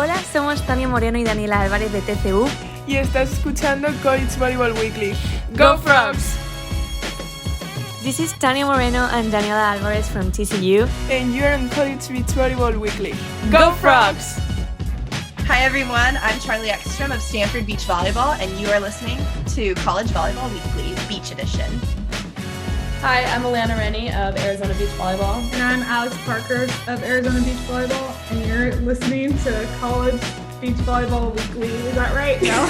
Hola, somos Tania Moreno y Daniela Álvarez de TCU. Y estás escuchando College Volleyball Weekly. ¡Go Frogs! This is Tania Moreno and Daniela Álvarez from TCU. And you're on College Beach Volleyball Weekly. ¡Go Frogs! Hi everyone, I'm Charlie Ekstrom of Stanford Beach Volleyball, and you are listening to College Volleyball Weekly Beach Edition. Hi, I'm Alana Rennie of Arizona Beach Volleyball. And I'm Alex Parker of Arizona Beach Volleyball, and you're listening to College Beach Volleyball Weekly. Is that right? No.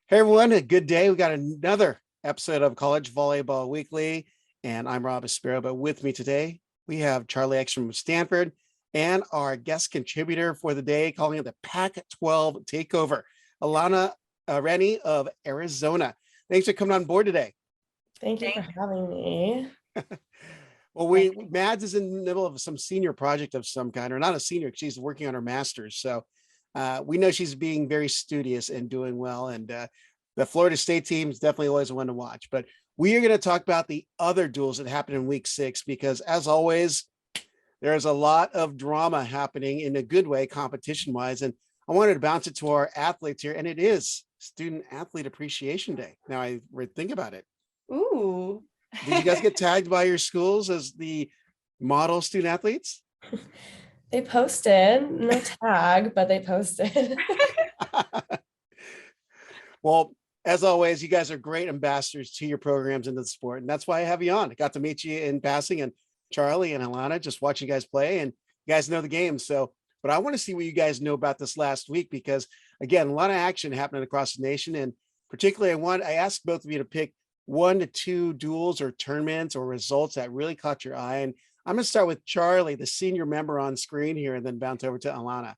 Hey everyone, a good day. We got another episode of College Volleyball Weekly, and I'm Rob Aspero. But with me today, we have Charlie Ekstrom from Stanford and our guest contributor for the day, calling it the Pac-12 Takeover, Alana Rennie of Arizona. Thanks for coming on board today. Thank you for having me. Well, Mads is in the middle of some senior project of some kind, or not a senior, she's working on her master's. So we know she's being very studious and doing well. And the Florida State team is definitely always one to watch. But we are going to talk about the other duels that happened in week 6, because as always, there's a lot of drama happening in a good way, competition wise. And I wanted to bounce it to our athletes here. And it is Student Athlete Appreciation Day. Now I think about it. Ooh. Did you guys get tagged by your schools as the model student athletes? They posted, no tag, but they posted. Well, as always, you guys are great ambassadors to your programs into the sport. And that's why I have you on. I got to meet you in passing, and Charlie and Alana, just watching you guys play, and you guys know the game. So, but I want to see what you guys know about this last week, because again, a lot of action happening across the nation. And particularly I asked both of you to pick 1 to 2 duels or tournaments or results that really caught your eye. And I'm going to start with Charlie, the senior member on screen here, and then bounce over to Alana.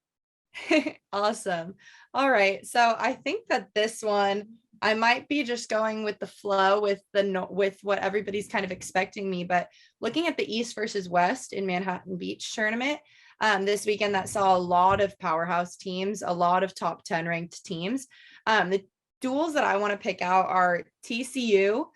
Awesome. All right. So I think that this one, I might be just going with the flow with what everybody's kind of expecting me, but looking at the East versus West in Manhattan Beach tournament this weekend, that saw a lot of powerhouse teams, a lot of top 10 ranked teams. The duels that I want to pick out are TCU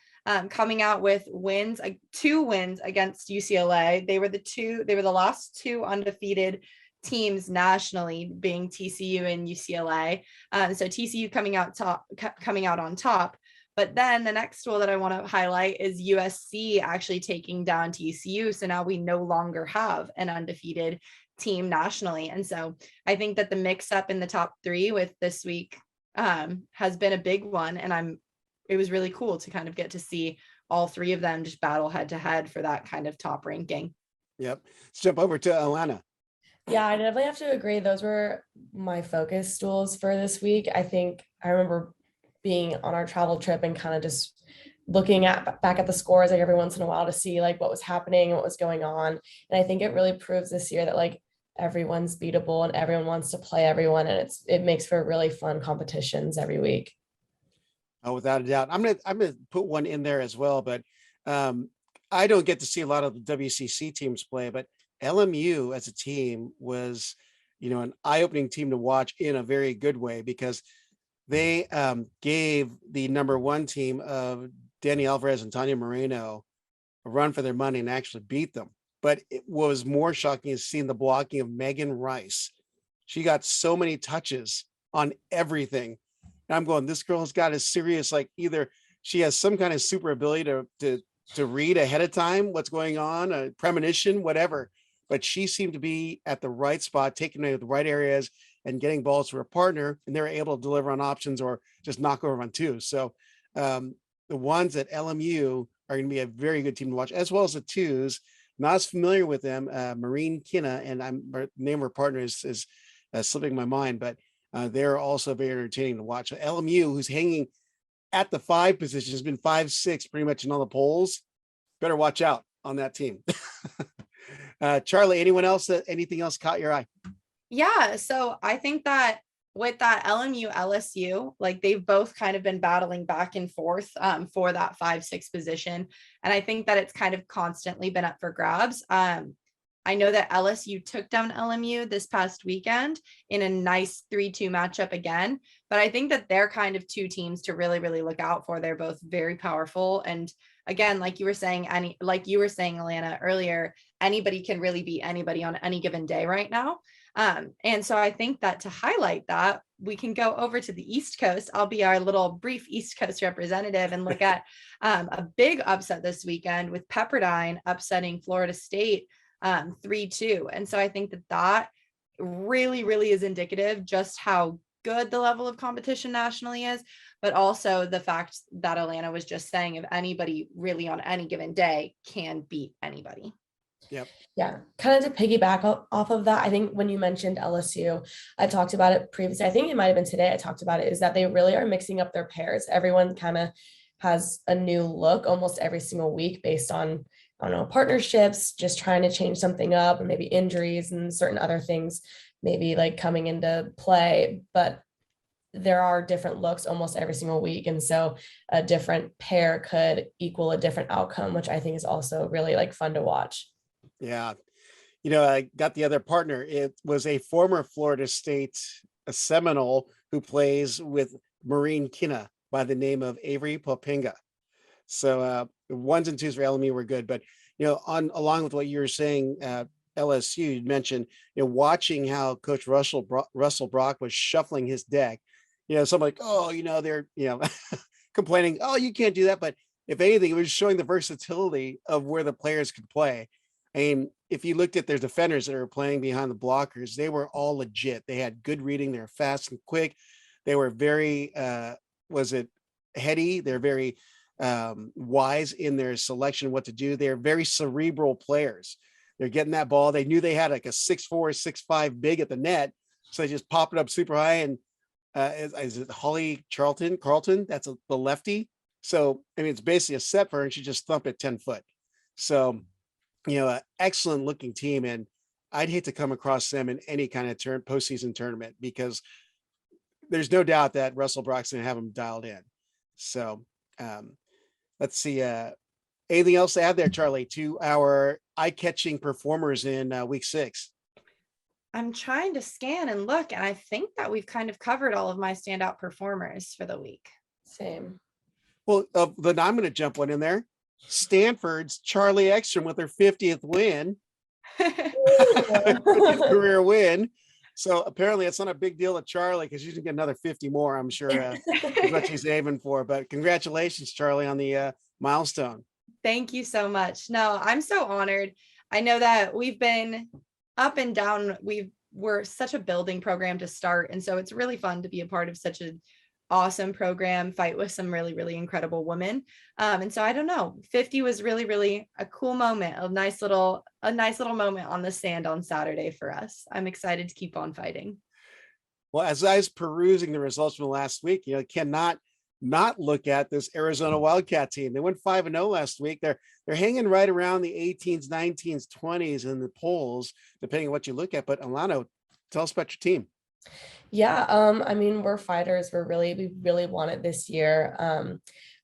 coming out with 2 wins against UCLA. They were the last 2 undefeated teams nationally, being TCU and UCLA. So TCU coming out on top. But then the next duel that I want to highlight is USC actually taking down TCU. So now we no longer have an undefeated team nationally. And so I think that the mix up in the top 3 with this week has been a big one. And it was really cool to kind of get to see all 3 of them just battle head to head for that kind of top ranking. Yep. Let's jump over to Alana. Yeah, I definitely have to agree. Those were my focus duels for this week. I think I remember being on our travel trip and kind of just looking back at the scores like every once in a while to see like what was happening, what was going on. And I think it really proves this year that like everyone's beatable and everyone wants to play everyone. And it makes for really fun competitions every week. Oh, without a doubt. I'm gonna put one in there as well, but I don't get to see a lot of the WCC teams play, but LMU as a team was, an eye-opening team to watch in a very good way, because they gave the number 1 team of Danny Alvarez and Tania Moreno a run for their money and actually beat them. But it was more shocking is seeing the blocking of Megan Rice. She got so many touches on everything. And I'm going, this girl has got a serious, like either she has some kind of super ability to read ahead of time what's going on, a premonition, whatever. But she seemed to be at the right spot, taking it to the right areas and getting balls to her partner, and they were able to deliver on options or just knock over on 2. So the ones at LMU are going to be a very good team to watch, as well as the 2s. Not as familiar with them, Maureen Kinna, and the name of her partner is slipping my mind, but they're also very entertaining to watch. So LMU, who's hanging at the 5 position, has been 5-6 pretty much in all the polls. Better watch out on that team. Charlie, anything else caught your eye? Yeah. So I think that with that LMU LSU, like they've both kind of been battling back and forth for that 5-6 position. And I think that it's kind of constantly been up for grabs. I know that LSU took down LMU this past weekend in a nice 3-2 matchup again, but I think that they're kind of 2 teams to really, really look out for. They're both very powerful and again, like you were saying, Alana, earlier, anybody can really beat anybody on any given day right now. And so I think that to highlight that, we can go over to the East Coast. I'll be our little brief East Coast representative and look at a big upset this weekend with Pepperdine upsetting Florida State 3-2. And so I think that really, really is indicative just how good the level of competition nationally is, but also the fact that Alana was just saying, if anybody really on any given day can beat anybody. Yep. Yeah, kind of to piggyback off of that, I think when you mentioned LSU, I talked about it previously. I think it might have been today I talked about it, is that they really are mixing up their pairs. Everyone kind of has a new look almost every single week based on, I don't know, partnerships, just trying to change something up, and maybe injuries and certain other things maybe like coming into play. But there are different looks almost every single week. And so a different pair could equal a different outcome, which I think is also really like fun to watch. Yeah. I got the other partner. It was a former Florida State Seminole who plays with Marine Kina by the name of Avery Popinga. So ones and twos for LMU were good, but along with what you were saying, LSU, you mentioned watching how Coach Russell Brock was shuffling his deck. Some like, they're complaining, oh, you can't do that. But if anything, it was showing the versatility of where the players could play. I mean, if you looked at their defenders that were playing behind the blockers, they were all legit. They had good reading. They're fast and quick. They were very, heady? They're very wise in their selection, what to do. They're very cerebral players. They're getting that ball. They knew they had like a 6'4", 6'5" big at the net. So they just pop it up super high. And is it Holly Carlton? That's the lefty. So, I mean, it's basically a set for her, and she just thumped it 10 foot. So, an excellent looking team. And I'd hate to come across them in any kind of postseason tournament, because there's no doubt that Russell Brock's going to have them dialed in. So let's see. Anything else to add there, Charlie, to our eye-catching performers in week 6? I'm trying to scan and look, and I think that we've kind of covered all of my standout performers for the week. Same. Well, then I'm going to jump one in there. Stanford's Charlie Ekstrom with her 50th win, career win. So apparently it's not a big deal to Charlie, because she's gonna get another 50 more, I'm sure, is what she's aiming for. But congratulations, Charlie, on the milestone. Thank you so much. No, I'm so honored. I know that we've been up and down. We're such a building program to start. And so it's really fun to be a part of such an awesome program, fight with some really, really incredible women. And so I don't know, 50 was really, really a cool moment, a nice little moment on the sand on Saturday for us. I'm excited to keep on fighting. Well, as I was perusing the results from last week, cannot not look at this Arizona Wildcat team. They went 5-0 last week. They're hanging right around the 18s, 19s, 20s in the polls, depending on what you look at. But Alana, tell us about your team. Yeah, I mean, we're fighters. We really want it this year.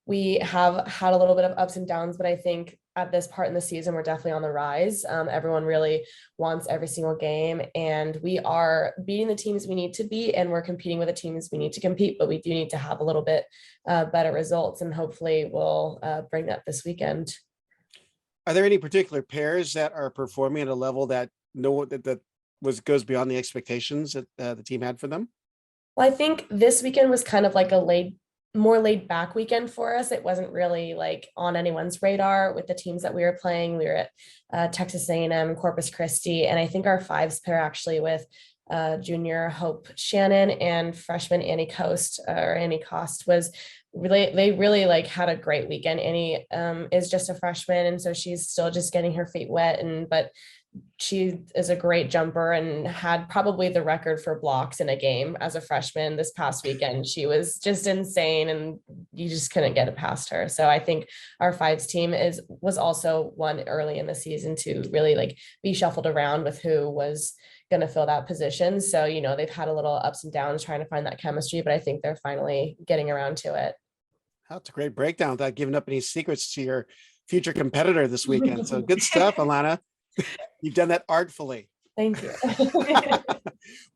We have had a little bit of ups and downs, but I think at this part in the season, we're definitely on the rise. Everyone really wants every single game, and we are beating the teams we need to beat, and we're competing with the teams we need to compete, but we do need to have a little bit better results, and hopefully we'll bring that this weekend. Are there any particular pairs that are performing at a level that goes beyond the expectations that the team had for them? Well, I think this weekend was kind of like a more laid back weekend for us. It wasn't really like on anyone's radar with the teams that we were playing. We were at Texas A&M, Corpus Christi, and I think our fives pair actually with junior Hope Shannon and freshman Annie Cost was they really like had a great weekend. Annie is just a freshman, and so she's still just getting her feet wet, but she is a great jumper and had probably the record for blocks in a game as a freshman this past weekend. She was just insane, and you just couldn't get it past her. So I think our fives team was also one early in the season to really like be shuffled around with who was going to fill that position. So, they've had a little ups and downs trying to find that chemistry, but I think they're finally getting around to it. That's a great breakdown without giving up any secrets to your future competitor this weekend. So good stuff, Alana. You've done that artfully. Thank you.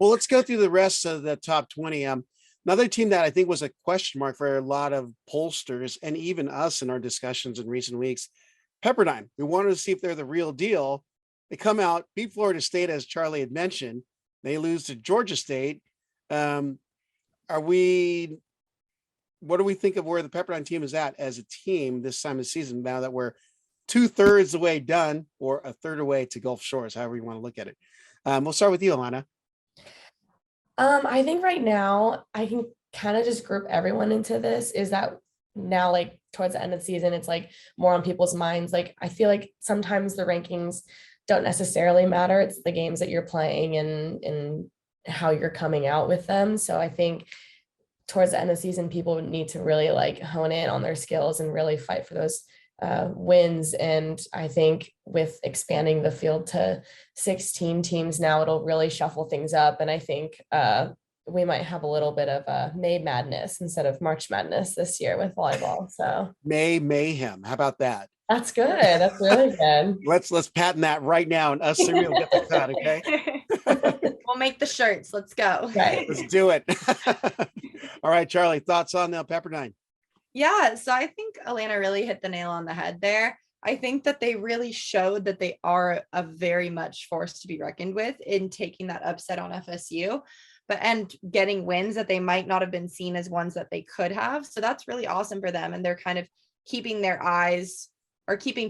Well, let's go through the rest of the top 20. Another team that I think was a question mark for a lot of pollsters and even us in our discussions in recent weeks, Pepperdine. We wanted to see if they're the real deal. They come out, beat Florida State, as Charlie had mentioned. They lose to Georgia State. What do we think of where the Pepperdine team is at as a team this time of season, now that we're 2/3 the way done, or a third away to Gulf Shores, however you want to look at it? We'll start with you, Alana. I think right now I can kind of just group everyone into this, is that now, like towards the end of the season, it's like more on people's minds. Like I feel like sometimes the rankings don't necessarily matter. It's the games that you're playing and how you're coming out with them. So I think towards the end of the season, people need to really like hone in on their skills and really fight for those wins. And I think with expanding the field to 16 teams now, it'll really shuffle things up. And I think we might have a little bit of a May Madness instead of March Madness this year with volleyball. So May Mayhem. How about that? that's good. That's really good. Let's patent that right now, and us three will get the cut. Okay. We'll make the shirts. Let's go. Right. Let's do it. All right, Charlie, thoughts on Pepperdine? Yeah, so I think Alana really hit the nail on the head there. I think that they really showed that they are a very much force to be reckoned with in taking that upset on FSU, and getting wins that they might not have been seen as ones that they could have. So that's really awesome for them. And they're kind of keeping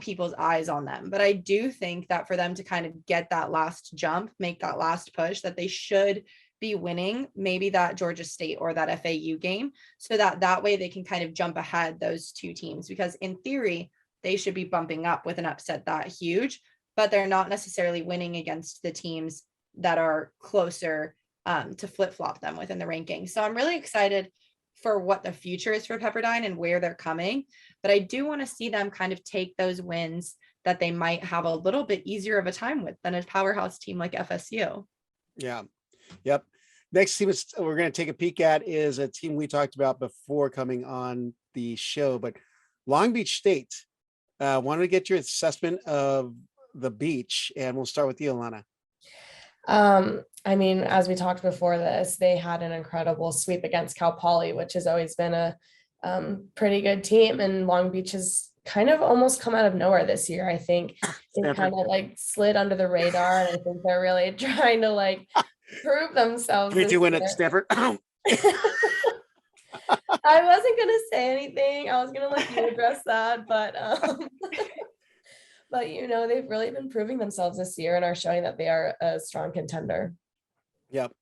people's eyes on them. But I do think that for them to kind of get that last jump, make that last push, that they should be winning maybe that Georgia State or that FAU game, so that way they can kind of jump ahead those two teams, because in theory they should be bumping up with an upset that huge, but they're not necessarily winning against the teams that are closer to flip-flop them within the rankings. So I'm really excited for what the future is for Pepperdine and where they're coming, but I do want to see them kind of take those wins that they might have a little bit easier of a time with than a powerhouse team like FSU. Yeah. Yep. Next team we're going to take a peek at is a team we talked about before coming on the show, but Long Beach State. Wanted to get your assessment of the beach, and we'll start with you, Alana. I mean, as we talked before this, they had an incredible sweep against Cal Poly, which has always been a pretty good team, and Long Beach has kind of almost come out of nowhere this year. I think they kind of like slid under the radar, and I think they're really trying to like prove themselves. 3-2 win at Stanford. I wasn't gonna say anything. I was gonna let you address that, but but they've really been proving themselves this year and are showing that they are a strong contender. Yep.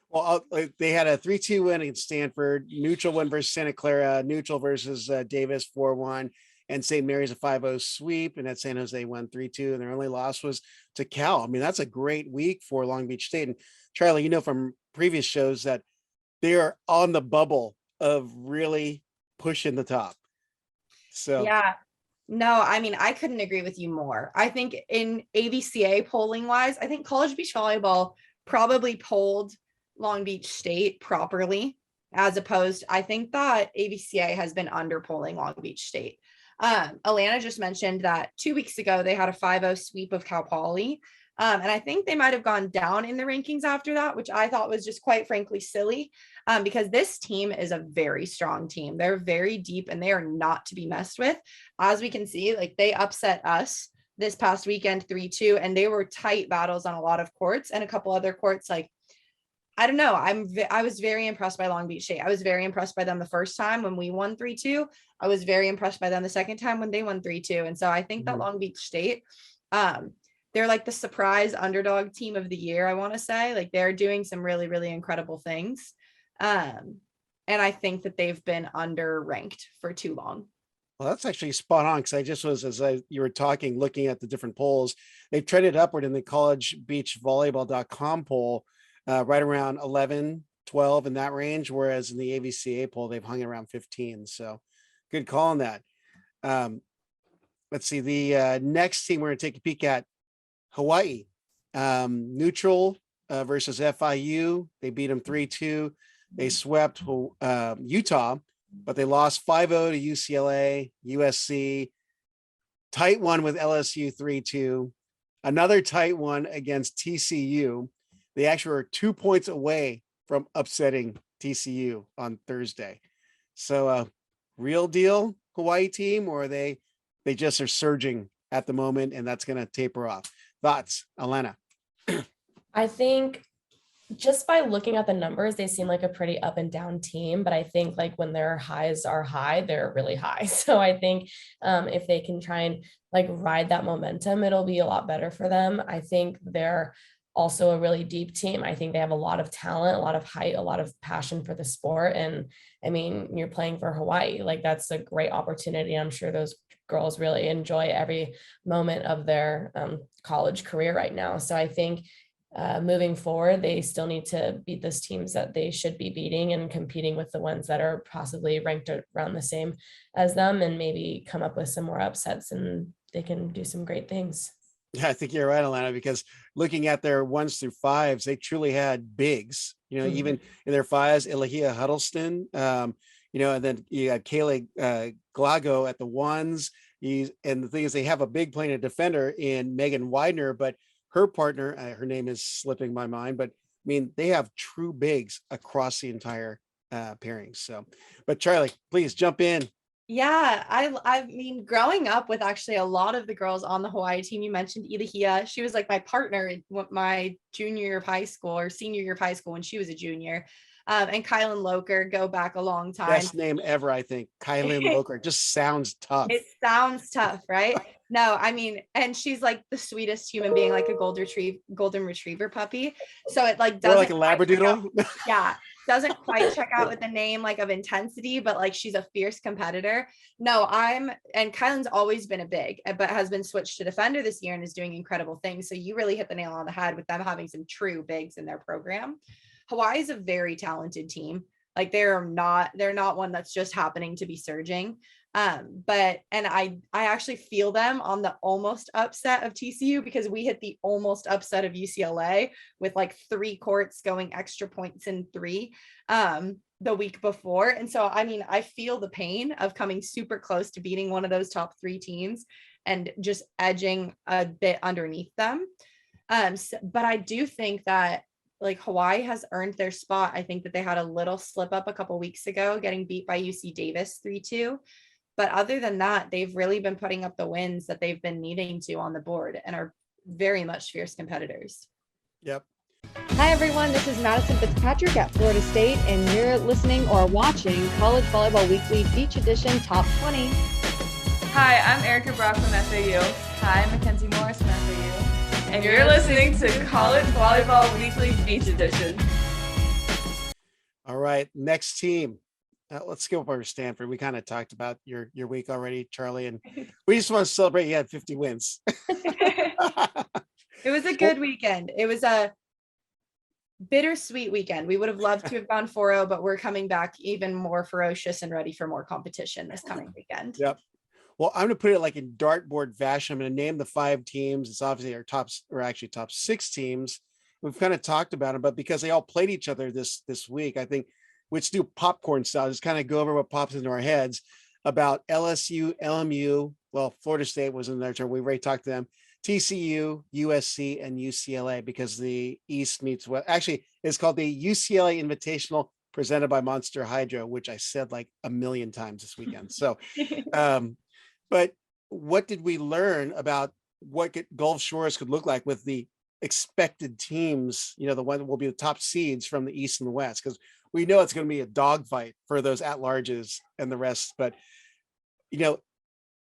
Well, they had a 3-2 win against Stanford, neutral win versus Santa Clara, neutral versus Davis 4-1, and St. Mary's a 5-0 sweep, and at San Jose won 3-2, and their only loss was to Cal. I mean, that's a great week for Long Beach State. And Charlie, from previous shows that they are on the bubble of really pushing the top. So yeah. No, I mean, I couldn't agree with you more. I think in AVCA polling wise, I think College Beach Volleyball probably polled Long Beach State properly, as opposed, I think that AVCA has been under polling Long Beach State. Alana just mentioned that 2 weeks ago, they had a 5-0 sweep of Cal Poly. And I think they might have gone down in the rankings after that, which I thought was just quite frankly silly, because this team is a very strong team. They're very deep and they are not to be messed with. As we can see, like they upset us this past weekend 3-2, and they were tight battles on a lot of courts, and a couple other courts. Like, I don't know. I was very impressed by Long Beach State. I was very impressed by them the first time when we won 3-2. I was very impressed by them the second time when they won 3-2. And so I think that Long Beach State, they're like the surprise underdog team of the year, I want to say. Like they're doing some really, really incredible things. And I think that they've been underranked for too long. Well, that's actually spot on, because I just was, you were talking, looking at the different polls, they've trended upward in the collegebeachvolleyball.com poll, right around 11, 12 in that range, whereas in the AVCA poll, they've hung around 15. So good call on that. Let's see, the next team we're going to take a peek at, Hawaii, neutral versus FIU. They beat them 3-2. They swept Utah, but they lost 5-0 to UCLA, USC. Tight one with LSU 3-2. Another tight one against TCU. They actually were 2 points away from upsetting TCU on Thursday. So real deal Hawaii team, or they just are surging at the moment and that's going to taper off? Thoughts, Alana? I think just by looking at the numbers, they seem like a pretty up and down team, but I think like when their highs are high, they're really high. So I think if they can try and like ride that momentum, it'll be a lot better for them. I think they're also a really deep team. I think they have a lot of talent, a lot of height, a lot of passion for the sport. And I mean, you're playing for Hawaii, like that's a great opportunity. I'm sure those girls really enjoy every moment of their college career right now. So I think moving forward, they still need to beat those teams that they should be beating and competing with the ones that are possibly ranked around the same as them, and maybe come up with some more upsets and they can do some great things. Yeah, I think you're right, Alana, because looking at their 1s through 5s, they truly had bigs, even in their 5s, Ilahia Huddleston, and then you got Kaylee Glago at the 1s. And the thing is, they have a big playing a defender in Megan Widener, but her partner, her name is slipping my mind, but I mean, they have true bigs across the entire pairings. So, but Charlie, please jump in. Yeah, I mean, growing up with actually a lot of the girls on the Hawaii team, you mentioned Ilahia. She was like my partner in my junior year of high school or senior year of high school when she was a junior. And Kylan Loker go back a long time. Best name ever, I think. Kylan Loker. Just sounds tough. It sounds tough, right? No, I mean, and she's like the sweetest human being, like a golden retriever puppy. So it like doesn't, or like a Labradoodle. Yeah, doesn't quite check out with the name like of intensity, but like she's a fierce competitor. No, and Kylan's always been a big, but has been switched to defender this year and is doing incredible things. So you really hit the nail on the head with them having some true bigs in their program. Hawaii is a very talented team. Like they're not one that's just happening to be surging. But I actually feel them on the almost upset of TCU, because we hit the almost upset of UCLA with like 3 courts going extra points in 3 the week before. And so, I mean, I feel the pain of coming super close to beating one of those top 3 teams and just edging a bit underneath them. But I do think that like Hawaii has earned their spot. I think that they had a little slip up a couple weeks ago, getting beat by UC Davis 3-2. But other than that, they've really been putting up the wins that they've been needing to on the board and are very much fierce competitors. Yep. Hi, everyone. This is Madison Fitzpatrick at Florida State, and you're listening or watching College Volleyball Weekly Beach Edition Top 20. Hi, I'm Erica Brock from FAU. Hi, I'm Mackenzie Morris from FAU. And you're listening to College Volleyball Weekly Beach Edition. All right, next team. Let's go over Stanford. We kind of talked about your week already, Charlie, and we just want to celebrate you had 50 wins. It was a good weekend. It was a bittersweet weekend. We would have loved to have gone 4-0, but we're coming back even more ferocious and ready for more competition this coming weekend. Yep. Well, I'm going to put it like in dartboard fashion. I'm going to name the 5 teams. It's obviously our top 6 teams. We've kind of talked about them, but because they all played each other this week, I think let's do popcorn style. Just kind of go over what pops into our heads about LSU, LMU. Well, Florida State was in their turn. We already talked to them. TCU, USC, and UCLA, because the East meets what actually is called the UCLA Invitational presented by Monster Hydro, which I said like a million times this weekend. So, but what did we learn about what Gulf Shores could look like with the expected teams, the one that will be the top seeds from the East and the West? Because we know it's going to be a dogfight for those at-larges and the rest. But,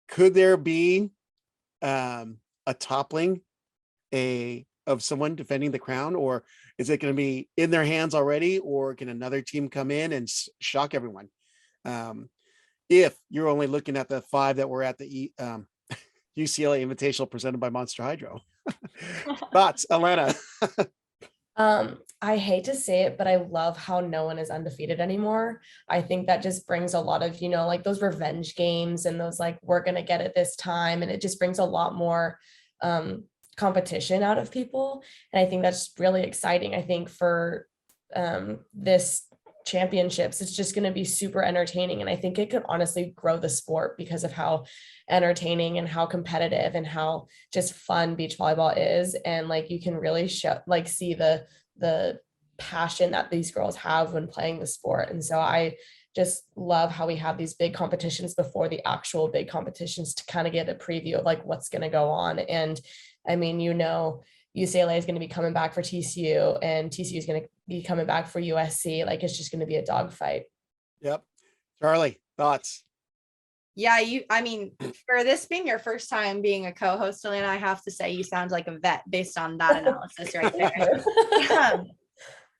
could there be a toppling of someone defending the crown, or is it going to be in their hands already, or can another team come in and shock everyone? If you're only looking at the 5 that were at the UCLA Invitational presented by Monster Hydro. Thoughts, Alana? I hate to say it, but I love how no one is undefeated anymore. I think that just brings a lot of, like those revenge games and those like, we're going to get it this time. And it just brings a lot more competition out of people. And I think that's really exciting. I think for this championships, it's just going to be super entertaining. And I think it could honestly grow the sport because of how entertaining and how competitive and how just fun beach volleyball is. And like, you can really see the passion that these girls have when playing the sport. And so I just love how we have these big competitions before the actual big competitions to kind of get a preview of like what's going to go on. And I mean, UCLA is going to be coming back for TCU, and TCU is going to be coming back for USC. Like, it's just going to be a dogfight. Yep. Charlie, thoughts? Yeah, I mean, for this being your first time being a co-host, Alana, I have to say you sound like a vet based on that analysis right there.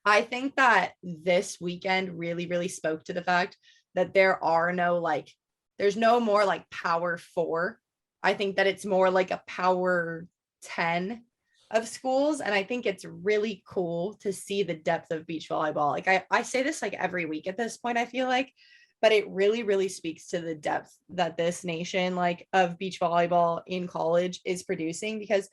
I think that this weekend really, really spoke to the fact that there's no more like power 4. I think that it's more like a power 10 of schools. And I think it's really cool to see the depth of beach volleyball. Like I say this like every week at this point, I feel like, but it really, really speaks to the depth that this nation like of beach volleyball in college is producing, because,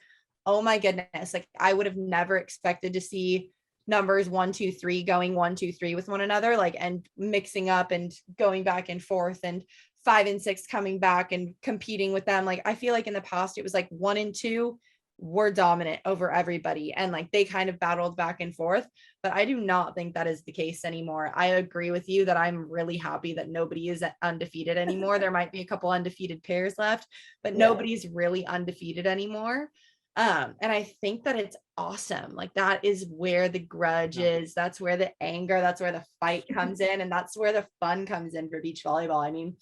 oh my goodness, like I would have never expected to see numbers 1, 2, 3 going 1, 2, 3 with one another, like, and mixing up and going back and forth, and 5 and 6 coming back and competing with them. Like, I feel like in the past it was like 1 and 2 were dominant over everybody, and like they kind of battled back and forth. But I do not think that is the case anymore. I agree with you that I'm really happy that nobody is undefeated anymore. There might be a couple undefeated pairs left, but nobody's really undefeated anymore. And I think that it's awesome. Like, that is where the grudge is. That's where the anger, that's where the fight comes in. And that's where the fun comes in for beach volleyball. I mean,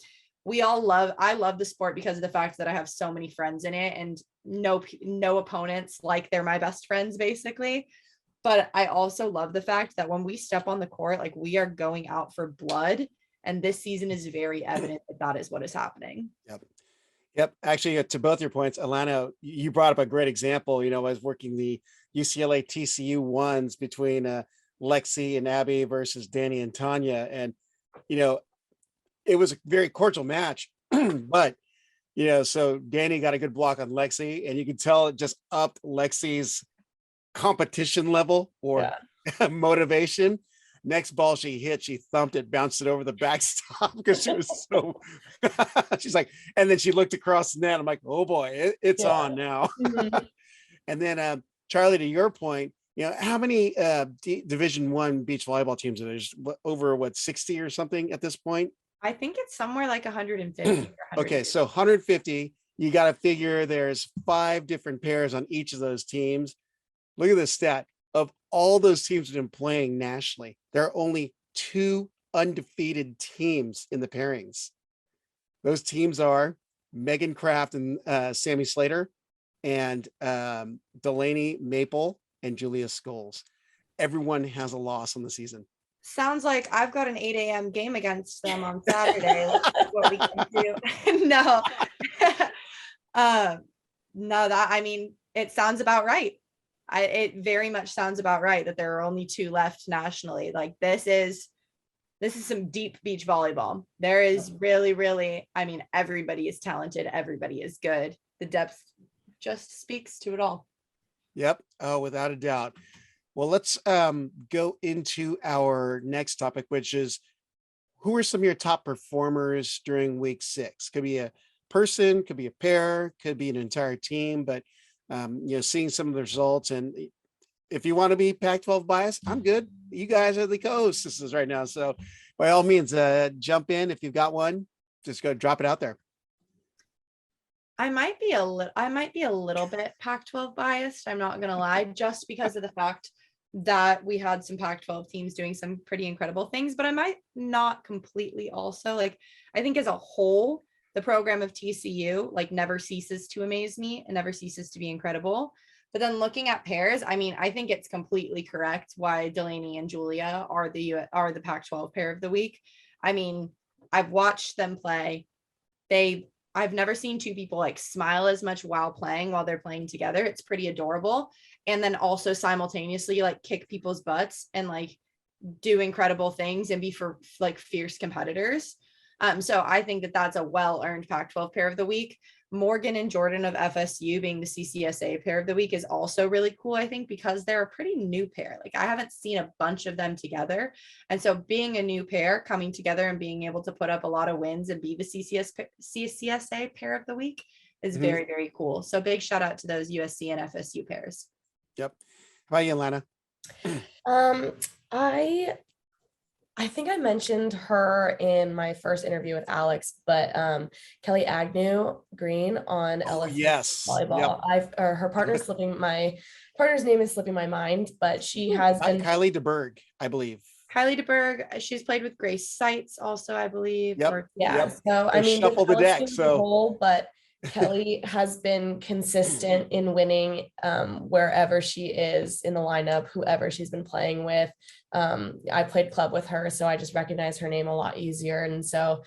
I love the sport because of the fact that I have so many friends in it, and no opponents, like they're my best friends basically. But I also love the fact that when we step on the court, like, we are going out for blood. And this season is very evident that that is what is happening. Yep. Actually, to both your points, Alana, you brought up a great example. I was working the UCLA TCU ones between Lexi and Abby versus Danny and Tanya. And, it was a very cordial match, but, so Danny got a good block on Lexi, and you could tell it just upped Lexi's competition level or motivation. Next ball she hit, she thumped it, bounced it over the backstop because she was so, she's like, and then she looked across the net. I'm like, oh boy, it's on now. And then Charlie, to your point, how many Division I beach volleyball teams are there? There's over 60 or something at this point? I think it's somewhere like 150. Okay, so 150, you got to figure there's 5 different pairs on each of those teams. Look at this stat. Of all those teams that have been playing nationally, there are only 2 undefeated teams in the pairings. Those teams are Megan Kraft and Sammy Slater, and Delaney Maple and Julia Scholes. Everyone has a loss on the season. Sounds like I've got an 8 a.m. game against them on Saturday. Let's see what we can do. No. I mean, it sounds about right. It very much sounds about right that there are only 2 left nationally. Like, this is some deep beach volleyball. There is really, really, I mean, everybody is talented. Everybody is good. The depth just speaks to it all. Yep. Oh, without a doubt. Well, let's go into our next topic, which is, who are some of your top performers during week 6? Could be a person, could be a pair, could be an entire team, but seeing some of the results. And if you want to be Pac-12 biased, I'm good. You guys are the co-hosts right now. So by all means, jump in. If you've got one, just go drop it out there. I might be a little bit Pac-12 biased. I'm not going to lie, just because of the fact that we had some Pac-12 teams doing some pretty incredible things, but I might not completely also. Like, I think as a whole, the program of TCU never ceases to amaze me and never ceases to be incredible. But then looking at pairs, I mean, I think it's completely correct why Delaney and Julia are the Pac-12 pair of the week. I mean, I've watched them play. I've never seen 2 people smile as much while they're playing together. It's pretty adorable. And then also simultaneously kick people's butts and do incredible things and be fierce competitors. So I think that that's a well-earned Pac-12 pair of the week. Morgan and Jordan of FSU being the CCSA pair of the week is also really cool, I think, because they're a pretty new pair. I haven't seen a bunch of them together. And so being a new pair coming together and being able to put up a lot of wins and be the CCSA pair of the week is very, very cool. So big shout out to those USC and FSU pairs. Yep. How about you, Alana? I think I mentioned her in my first interview with Alex, but Kelly Agnew Green on Oh, LSU yes. Yep. volleyball. Her partner's my partner's name is slipping my mind, but she has been Kylie DeBerg, I believe. Kylie DeBerg, she's played with Grace Seitz also, I believe. Yep. Or yeah. Yep. So They I mean, shuffle the deck. as a So whole, but Kelly has been consistent in winning wherever she is in the lineup, whoever she's been playing with. I played club with her, so I just recognize her name a lot easier. And so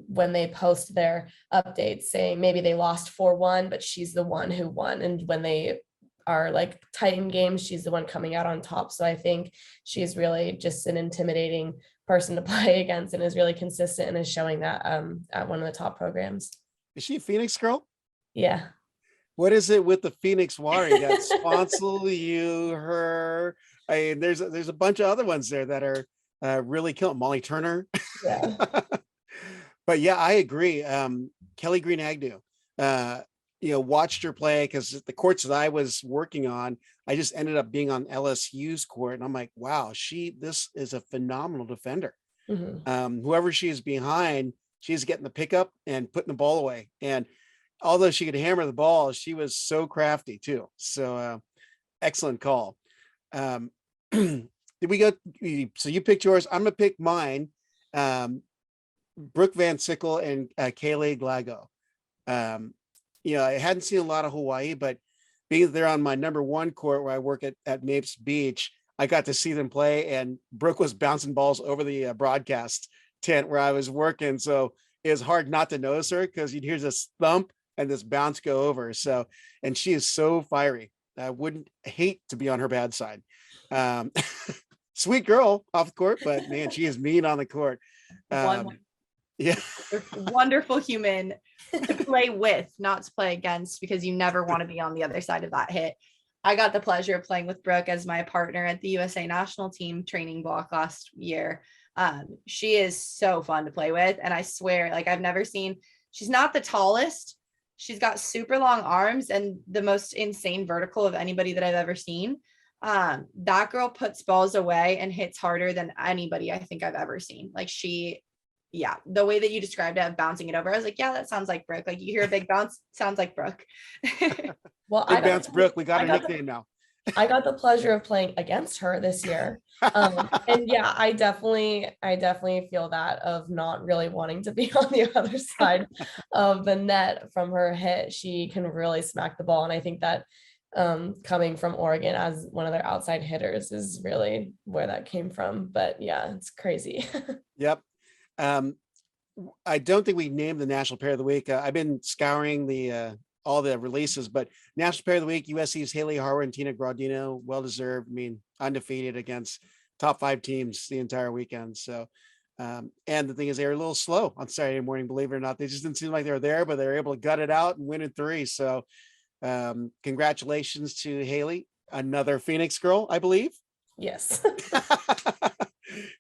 when they post their updates saying maybe they lost 4-1, but she's the one who won. And when they are like tight in games, she's the one coming out on top. So I think she's really just an intimidating person to play against and is really consistent and is showing that at one of the top programs. is she a Phoenix girl? Yeah. What is it with the Phoenix water? You got Sponsel, you, her. I mean, there's a bunch of other ones there that are really killing. Molly Turner. Yeah. But yeah, I agree. Kelly Green Agnew, watched her play because the courts that I was working on, I just ended up being on LSU's court. And I'm like, wow, this is a phenomenal defender. Mm-hmm. Whoever she is behind, she's getting the pickup and putting the ball away. And although she could hammer the ball, she was so crafty too. So excellent call. Did we go? So you picked yours. I'm gonna pick mine. Brooke Van Sickle and Kaylee Glago. I hadn't seen a lot of Hawaii, but being there on my number one court where I work at Mapes Beach, I got to see them play, and Brooke was bouncing balls over the broadcast tent where I was working. So it was hard not to notice her because you'd hear this thump and this bounce go over. So, and she is so fiery. I wouldn't hate to be on her bad side. Sweet girl off the court, but man, she is mean on the court. Yeah. Wonderful human to play with, not to play against, because you never want to be on the other side of that hit. I got the pleasure of playing with Brooke as my partner at the USA national team training block last year. She is so fun to play with. And I swear, like, I've never seen, she's not the tallest. She's got super long arms and the most insane vertical of anybody that I've ever seen. That girl puts balls away and hits harder than anybody I think I've ever seen. Like, the way that you described it of bouncing it over, I was like, yeah, that sounds like Brooke. Like, you hear a big bounce, sounds like Brooke. Well, big bounce Brooke. We got a nickname now. I got the pleasure of playing against her this year. And yeah, I definitely feel that of not really wanting to be on the other side of the net from her hit. She can really smack the ball. And I think that coming from Oregon as one of their outside hitters is really where that came from. But yeah, it's crazy. Yep. I don't think we named the National Pair of the Week. I've been scouring all the releases, but National Pair of the Week, USC's Haley Harwood and Tina Grodino, well-deserved. I mean, undefeated against top 5 teams the entire weekend. So, and the thing is, they were a little slow on Saturday morning, believe it or not. They just didn't seem like they were there, but they were able to gut it out and win in 3. So, congratulations to Haley, another Phoenix girl, I believe. Yes.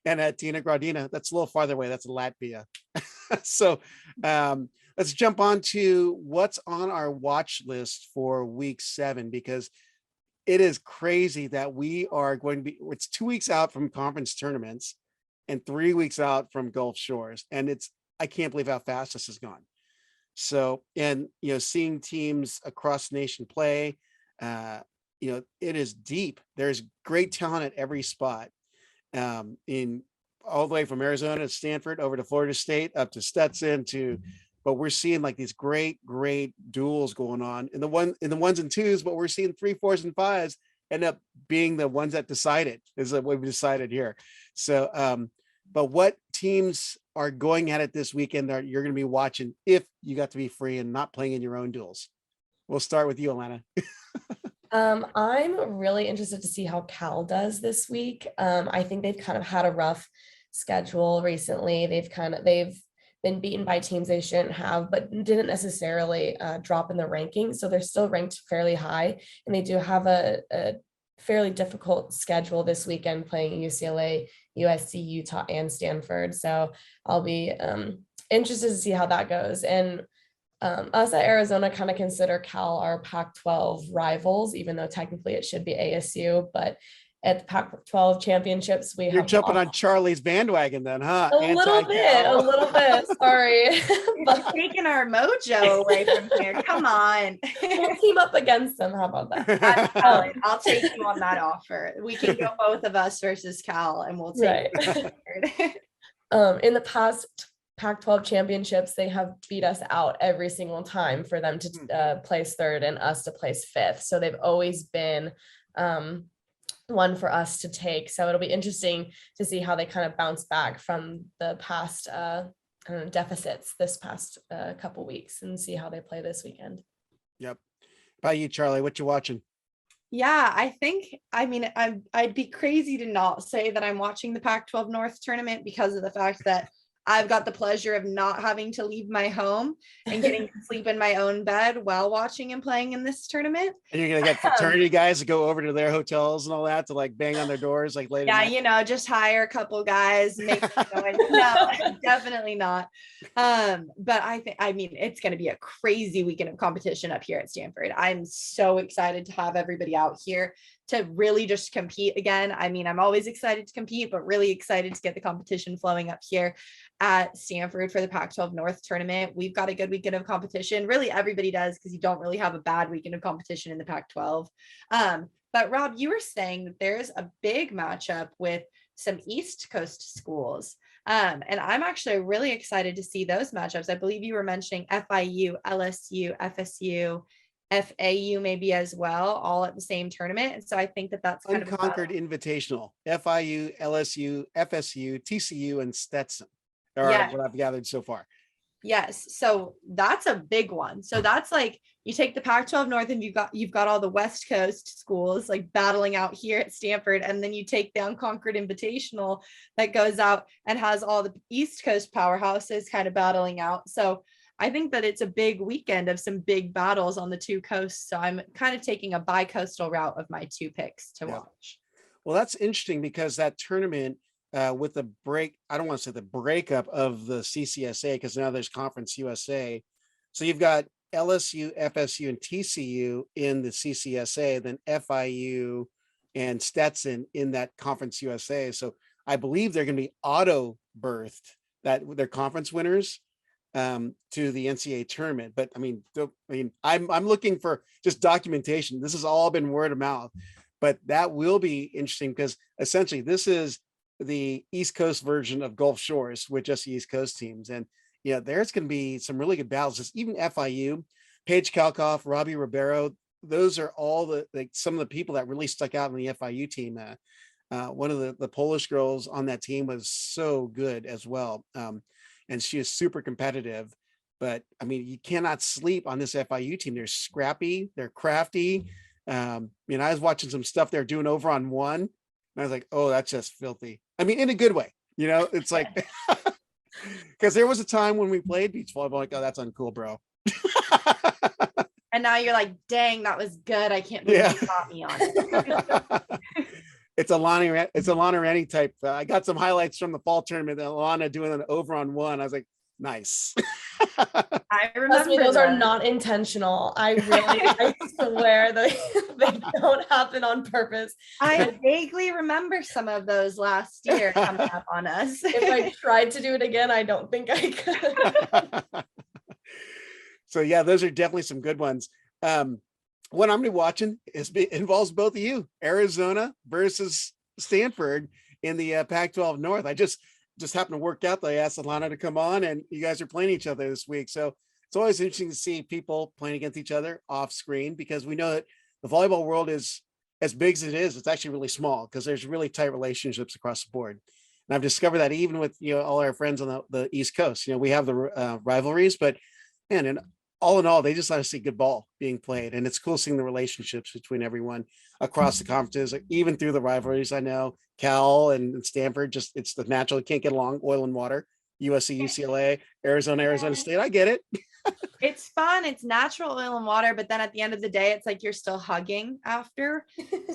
And Tina Grodina, that's a little farther away. That's Latvia. So let's jump on to what's on our watch list for week 7, because it is crazy that we are going to be, it's 2 weeks out from conference tournaments and 3 weeks out from Gulf Shores. And I can't believe how fast this has gone. So, and, seeing teams across the nation play, it is deep. There's great talent at every spot. In all the way from Arizona to Stanford over to Florida State up to Stetson but we're seeing like these great duels going on in the 1s and 2s, but we're seeing 3, 4s and 5s end up being the ones that decided is what we've decided here. So, but what teams are going at it this weekend that you're going to be watching if you got to be free and not playing in your own duels? We'll start with you, Alana. I'm really interested to see how Cal does this week. I think they've kind of had a rough schedule recently. They've been beaten by teams they shouldn't have, but didn't necessarily drop in the rankings. So they're still ranked fairly high, and they do have a fairly difficult schedule this weekend, playing UCLA, USC, Utah, and Stanford. So I'll be interested to see how that goes. And us at Arizona kind of consider Cal our Pac-12 rivals, even though technically it should be ASU, but at the Pac-12 championships. You're jumping on Charlie's bandwagon then, huh? A little bit. Sorry. But taking our mojo away from here. Come on. We'll team up against them. How about that? I'll take you on that offer. We can go both of us versus Cal, and we'll take in the past Pac-12 championships, they have beat us out every single time for them to place third and us to place fifth. So they've always been one for us to take. So it'll be interesting to see how they kind of bounce back from the past deficits this past couple weeks and see how they play this weekend. Yep. How about you, Charlie? What you watching? Yeah, I'd be crazy to not say that I'm watching the Pac-12 North tournament because of the fact that I've got the pleasure of not having to leave my home and getting to sleep in my own bed while watching and playing in this tournament. And you're going to get fraternity guys to go over to their hotels and all that to like bang on their doors like later. Yeah, just hire a couple guys. No, definitely not. But it's going to be a crazy weekend of competition up here at Stanford. I'm so excited to have everybody out here to really just compete again. I'm always excited to compete, but really excited to get the competition flowing up here at Stanford for the Pac-12 North tournament. We've got a good weekend of competition. Really, everybody does, because you don't really have a bad weekend of competition in the Pac-12. But Rob, you were saying that there's a big matchup with some East Coast schools. And I'm actually really excited to see those matchups. I believe you were mentioning FIU, LSU, FSU, FAU maybe as well, all at the same tournament. And so I think that's kind of Unconquered Invitational. FIU, LSU, FSU, TCU, and Stetson are what I've gathered so far. Yes. So that's a big one. So that's like, you take the Pac-12 North and you've got all the West Coast schools like battling out here at Stanford. And then you take the Unconquered Invitational that goes out and has all the East Coast powerhouses kind of battling out. So I think that it's a big weekend of some big battles on the two coasts. So I'm kind of taking a bi-coastal route of my two picks to watch. Well, that's interesting because that tournament with the I don't want to say the breakup of the CCSA, because now there's Conference USA. So you've got LSU, FSU, and TCU in the CCSA, then FIU and Stetson in that Conference USA. So I believe they're going to be auto berthed, that they're conference winners to the NCAA tournament. But I'm looking for just documentation. This has all been word of mouth, but that will be interesting because essentially this is the East Coast version of Gulf Shores with just the East Coast teams. And there's going to be some really good battles. Even FIU, Paige Kalkoff, Robbie Ribeiro, those are all some of the people that really stuck out in the FIU team. One of the Polish girls on that team was so good as well. And she is super competitive, but you cannot sleep on this FIU team. They're scrappy, they're crafty. I was watching some stuff they're doing over on one, and I was like, oh, that's just filthy. In a good way, it's like, because there was a time when we played beach volleyball, like, oh, that's uncool, bro. And now you're like, dang, that was good. I can't believe you got me on it. It's Alana Rennie type. I got some highlights from the fall tournament. Alana doing an over on one. I was like, nice. I remember those are not intentional. I swear they don't happen on purpose. I vaguely remember some of those last year coming up on us. If I tried to do it again, I don't think I could. So yeah, those are definitely some good ones. What I'm going to be watching involves both of you, Arizona versus Stanford in the Pac-12 North. I just happened to work out that I asked Alana to come on, and you guys are playing each other this week. So it's always interesting to see people playing against each other off screen, because we know that the volleyball world is as big as it is. It's actually really small because there's really tight relationships across the board. And I've discovered that even with, all our friends on the East Coast, we have the rivalries, but man, and all in all, they just let us see good ball being played. And it's cool seeing the relationships between everyone across the conferences, even through the rivalries. I know Cal and Stanford, it's the natural, you can't get along, oil and water, USC, UCLA, Arizona State. I get it. It's fun. It's natural oil and water, but then at the end of the day, it's like you're still hugging after.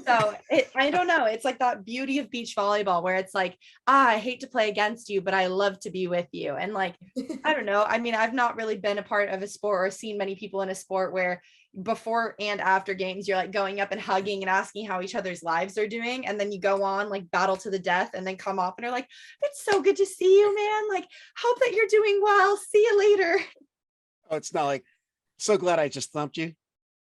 So I don't know. It's like that beauty of beach volleyball where it's like, I hate to play against you, but I love to be with you. And like, I don't know. I mean, I've not really been a part of a sport or seen many people in a sport where before and after games, you're like going up and hugging and asking how each other's lives are doing. And then you go on like battle to the death and then come off and are like, it's so good to see you, man. Like, hope that you're doing well. See you later. Oh, it's not like, so glad I just thumped you.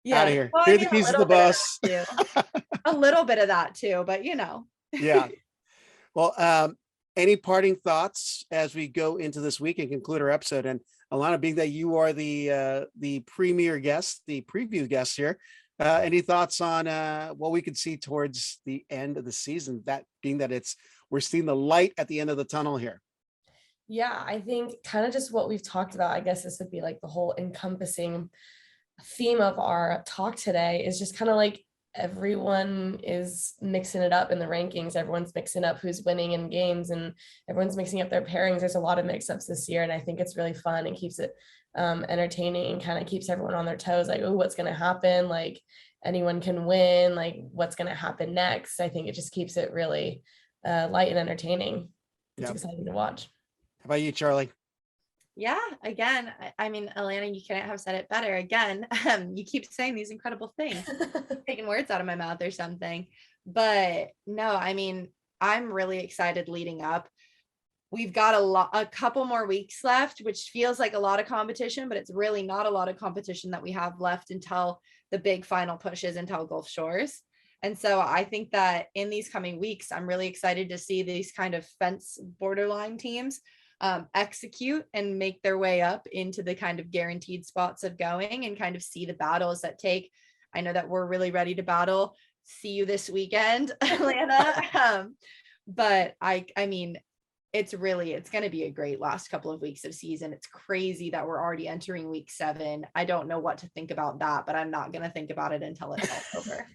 Yeah. Out of here. Well, Here I are the mean, a keys to little the bit of bus. that too. A little bit of that too, but you know. Yeah. Well, any parting thoughts as we go into this week and conclude our episode? And Alana, being that you are the premier guest, the preview guest here, any thoughts on what we could see towards the end of the season? That being that we're seeing the light at the end of the tunnel here. Yeah, I think kind of just what we've talked about. I guess this would be like the whole encompassing theme of our talk today is just kind of like everyone is mixing it up in the rankings. Everyone's mixing up who's winning in games and everyone's mixing up their pairings. There's a lot of mix-ups this year, and I think it's really fun and keeps it entertaining and kind of keeps everyone on their toes. Like, oh, what's going to happen? Like, anyone can win. Like, what's going to happen next? I think it just keeps it really light and entertaining. It's exciting to watch. How about you, Charlie? Yeah, again, I mean, Alana, you couldn't have said it better. Again, you keep saying these incredible things, taking words out of my mouth or something. But no, I mean, I'm really excited leading up. We've got a couple more weeks left, which feels like a lot of competition, but it's really not a lot of competition that we have left until the big final pushes until Gulf Shores. And so I think that in these coming weeks, I'm really excited to see these kind of fence borderline teams execute and make their way up into the kind of guaranteed spots of going and kind of see the battles that take. I know that we're really ready to battle. See you this weekend, Atlanta. But I mean, it's going to be a great last couple of weeks of season. It's crazy that we're already entering week 7. I don't know what to think about that, but I'm not going to think about it until it's all over.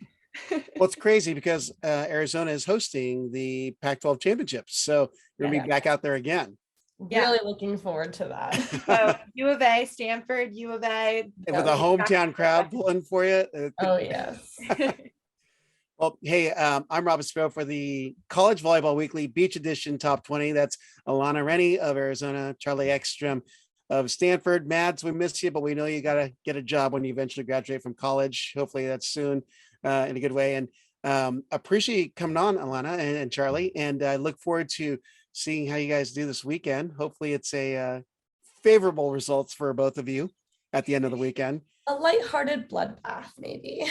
Well, it's crazy because Arizona is hosting the Pac-12 championships. So you're going to be back out there again. Really looking forward to that. So U of A, Stanford, U of A. And with a hometown crowd pulling for you. Oh, yes. Well, hey, I'm Robin Sparrow for the College Volleyball Weekly Beach Edition Top 20. That's Alana Rennie of Arizona, Charlie Ekstrom of Stanford. Mads, we miss you, but we know you got to get a job when you eventually graduate from college. Hopefully that's soon in a good way. And appreciate you coming on, Alana and Charlie. And I look forward to seeing how you guys do this weekend. Hopefully it's a favorable results for both of you at the end of the weekend. A lighthearted bloodbath, maybe.